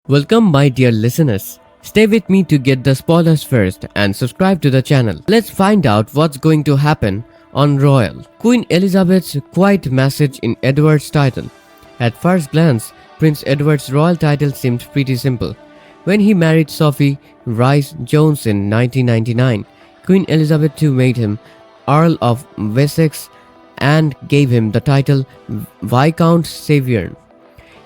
Welcome, my dear listeners. Stay with me to get the spoilers first and subscribe to the channel. Let's find out what's going to happen on Royal. Queen Elizabeth's quiet message in Edward's title. At first glance, Prince Edward's royal title seemed pretty simple. When he married Sophie Rice Jones in 1999, Queen Elizabeth II made him Earl of Wessex and gave him the title Viscount Savoy.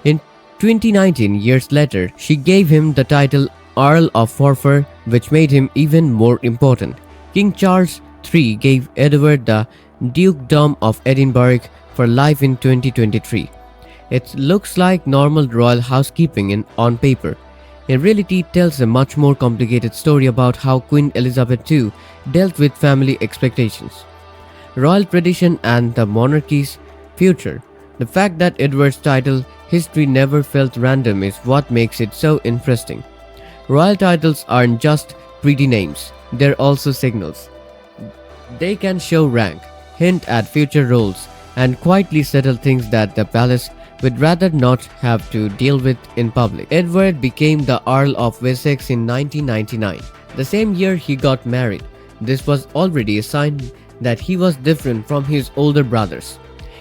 In 2019, years later, she gave him the title Earl of Forfar, which made him even more important. King Charles III gave Edward the Dukedom of Edinburgh for life in 2023. It looks like normal royal housekeeping on paper. In reality, it tells a much more complicated story about how Queen Elizabeth II dealt with family expectations, royal tradition, and the monarchy's future. The fact that Edward's title history never felt random is what makes it so interesting. Royal titles aren't just pretty names, they're also signals. They can show rank, hint at future roles, and quietly settle things that the palace would rather not have to deal with in public. Edward became the Earl of Wessex in 1999, the same year he got married. This was already a sign that he was different from his older brothers.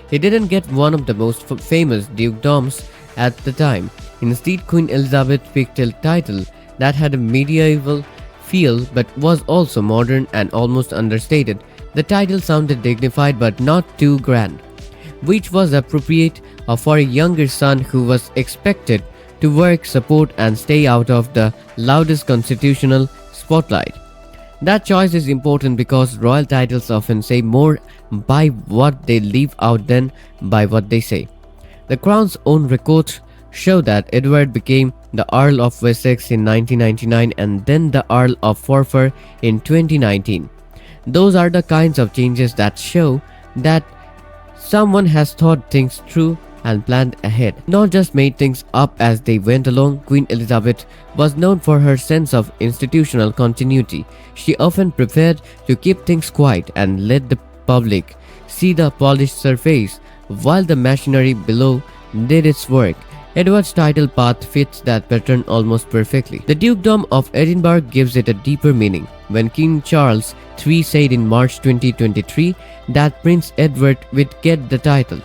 He didn't get one of the most famous dukedoms at the time. Instead, Queen Elizabeth picked a title that had a medieval feel but was also modern and almost understated. The title sounded dignified but not too grand, which was appropriate for a younger son who was expected to work, support, and stay out of the loudest constitutional spotlight. That choice is important because royal titles often say more by what they leave out than by what they say. The Crown's own records show that Edward became the Earl of Wessex in 1999 and then the Earl of Forfar in 2019. Those are the kinds of changes that show that someone has thought things through and planned ahead, not just made things up as they went along. Queen Elizabeth was known for her sense of institutional continuity. She often preferred to keep things quiet and let the public see the polished surface while the machinery below did its work. Edward's title path fits that pattern almost perfectly. The Dukedom of Edinburgh gives it a deeper meaning. When King Charles III said in March 2023 that Prince Edward would get the title,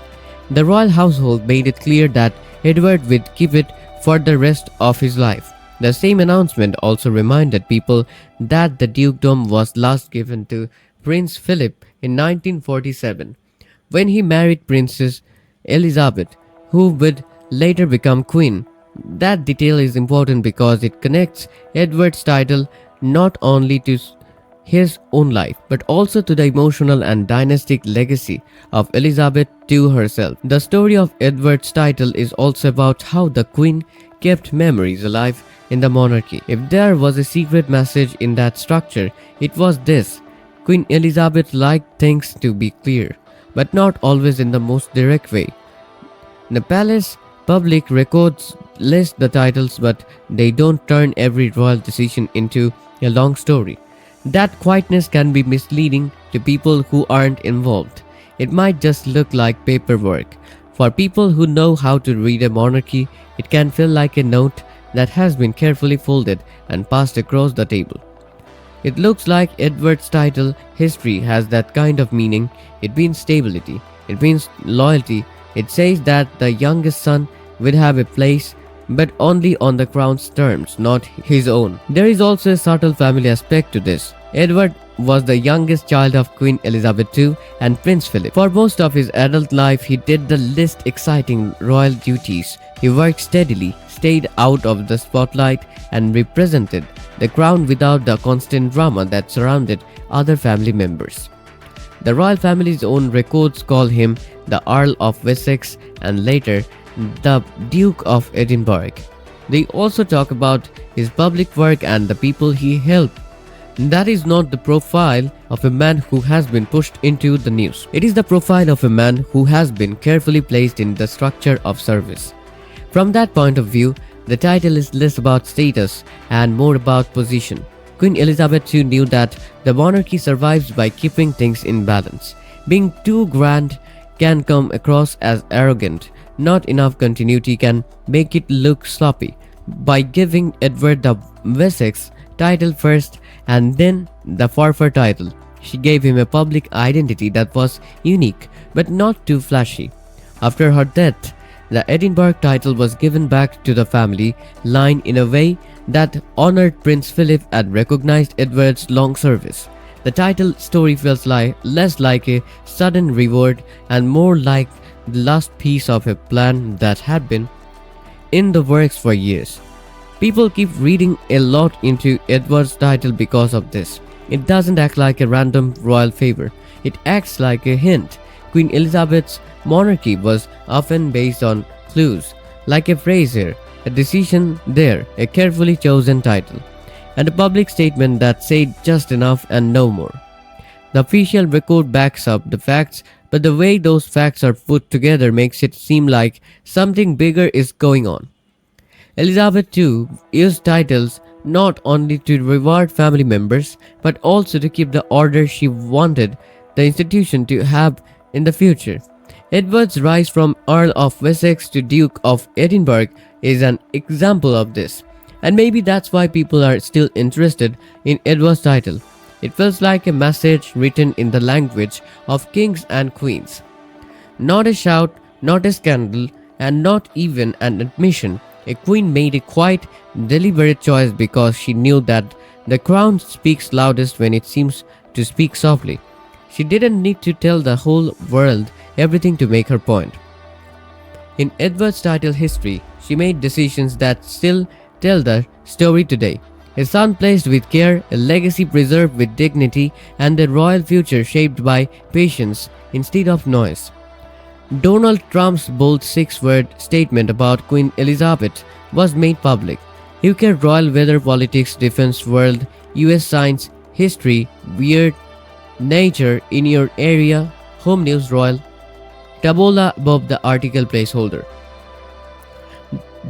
the royal household made it clear that Edward would keep it for the rest of his life. The same announcement also reminded people that the dukedom was last given to Prince Philip in 1947, when he married Princess Elizabeth, who would later become queen. That detail is important because it connects Edward's title not only to his own life, but also to the emotional and dynastic legacy of Elizabeth II herself. The story of Edward's title is also about how the Queen kept memories alive in the monarchy. If there was a secret message in that structure, it was this: Queen Elizabeth liked things to be clear, but not always in the most direct way. The palace public records list the titles, but they don't turn every royal decision into a long story. That quietness can be misleading to people who aren't involved. It might just look like paperwork. For people who know how to read a monarchy, it can feel like a note that has been carefully folded and passed across the table. It looks like Edward's title history has that kind of meaning. It means stability. It means loyalty. It says that the youngest son will have a place, but only on the crown's terms, not his own. There is also a subtle family aspect to this. Edward was the youngest child of Queen Elizabeth II and Prince Philip. For most of his adult life, he did the least exciting royal duties. He worked steadily, stayed out of the spotlight, and represented the crown without the constant drama that surrounded other family members. The royal family's own records call him the Earl of Wessex and later the Duke of Edinburgh. They also talk about his public work and the people he helped. That is not the profile of a man who has been pushed into the news. It is the profile of a man who has been carefully placed in the structure of service. From that point of view, the title is less about status and more about position. Queen Elizabeth II knew that the monarchy survives by keeping things in balance. Being too grand can come across as arrogant. Not enough continuity can make it look sloppy. by giving Edward the Wessex title first and then the Forfar title. She gave him a public identity that was unique but not too flashy. After her death, the Edinburgh title was given back to the family line in a way that honored Prince Philip and recognized Edward's long service. The title story feels less like a sudden reward and more like the last piece of a plan that had been in the works for years. People keep reading a lot into Edward's title because of this. It doesn't act like a random royal favor. It acts like a hint. Queen Elizabeth's monarchy was often based on clues, like a phrase here, a decision there, a carefully chosen title, and a public statement that said just enough and no more. The official record backs up the facts, but the way those facts are put together makes it seem like something bigger is going on. Elizabeth II used titles not only to reward family members, but also to keep the order she wanted the institution to have in the future. Edward's rise from Earl of Wessex to Duke of Edinburgh is an example of this, and maybe that's why people are still interested in Edward's title. It feels like a message written in the language of kings and queens. Not a shout, not a scandal, and not even an admission. A queen made a quite deliberate choice because she knew that the crown speaks loudest when it seems to speak softly. She didn't need to tell the whole world everything to make her point. In Edward's title history, she made decisions that still tell the story today. A son placed with care, a legacy preserved with dignity, and a royal future shaped by patience instead of noise. Donald Trump's bold six-word statement about Queen Elizabeth was made public. UK royal weather, politics, defense, world, US science, history, weird, nature, in your area, home news, royal, tabola above the article placeholder.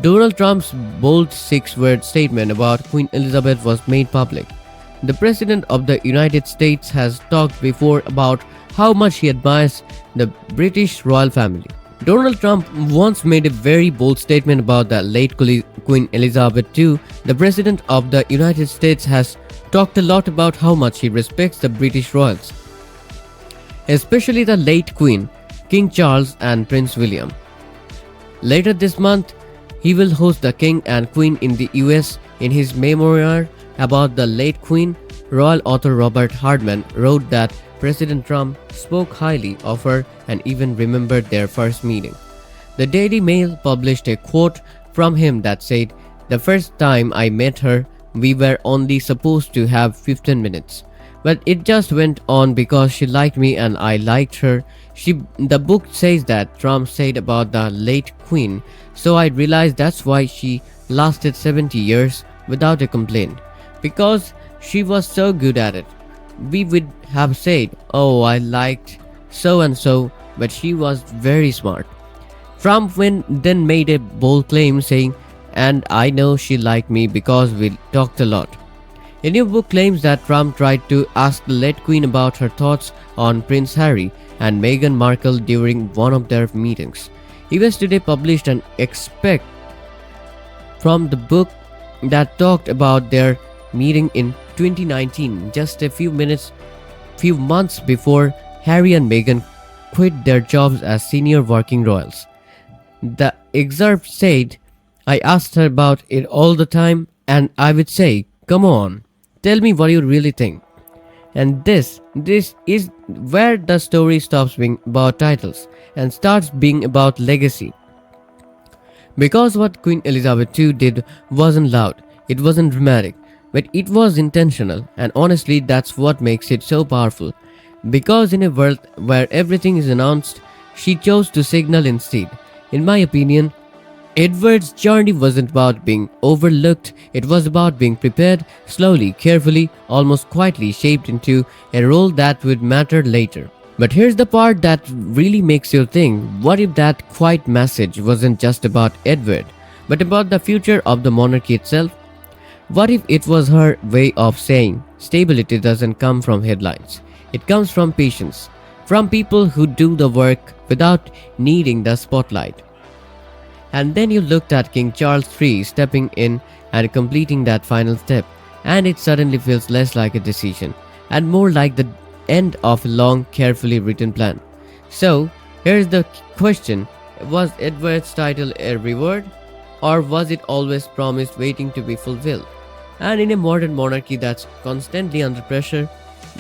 Donald Trump's bold six-word statement about Queen Elizabeth was made public. The President of the United States has talked before about how much he admires the British royal family. Donald Trump once made a very bold statement about the late Queen Elizabeth II. The President of the United States has talked a lot about how much he respects the British royals, especially the late Queen, King Charles and Prince William. Later this month, he will host the King and Queen in the US. In his memoir about the late Queen, royal author Robert Hardman wrote that President Trump spoke highly of her and even remembered their first meeting. The Daily Mail published a quote from him that said, "The first time I met her, we were only supposed to have 15 minutes. But it just went on because she liked me and I liked her." The book says that Trump said about the late Queen, "So I realized that's why she lasted 70 years without a complaint, because she was so good at it. We would have said, oh, I liked so and so, but she was very smart." Trump then made a bold claim saying, "And I know she liked me because we talked a lot." A new book claims that Trump tried to ask the late Queen about her thoughts on Prince Harry and Meghan Markle during one of their meetings. US Today published an excerpt from the book that talked about their meeting in 2019, just a few months before Harry and Meghan quit their jobs as senior working royals. The excerpt said, "I asked her about it all the time, and I would say, 'Come on, tell me what you really think.'" And this is where the story stops being about titles and starts being about legacy. Because what Queen Elizabeth II did wasn't loud, it wasn't dramatic, but it was intentional, and honestly that's what makes it so powerful. Because in a world where everything is announced, she chose to signal instead. In my opinion, Edward's journey wasn't about being overlooked, it was about being prepared, slowly, carefully, almost quietly shaped into a role that would matter later. But here's the part that really makes you think, what if that quiet message wasn't just about Edward, but about the future of the monarchy itself? What if it was her way of saying, stability doesn't come from headlines, it comes from patience, from people who do the work without needing the spotlight. And then you looked at King Charles III stepping in and completing that final step, and it suddenly feels less like a decision and more like the end of a long, carefully written plan. So, here's the question: was Edward's title a reward, or was it always promised waiting to be fulfilled? And in a modern monarchy that's constantly under pressure,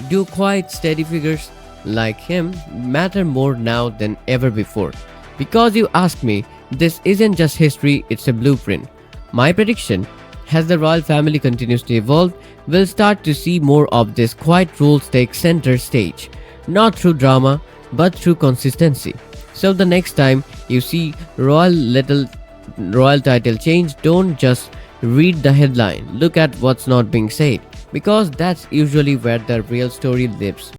do quiet, steady figures like him matter more now than ever before? Because you ask me, this isn't just history, it's a blueprint. My prediction: as the royal family continues to evolve, we'll start to see more of this quiet rules take center stage, not through drama, but through consistency. So the next time you see royal title change, don't just read the headline, look at what's not being said, because that's usually where the real story lives.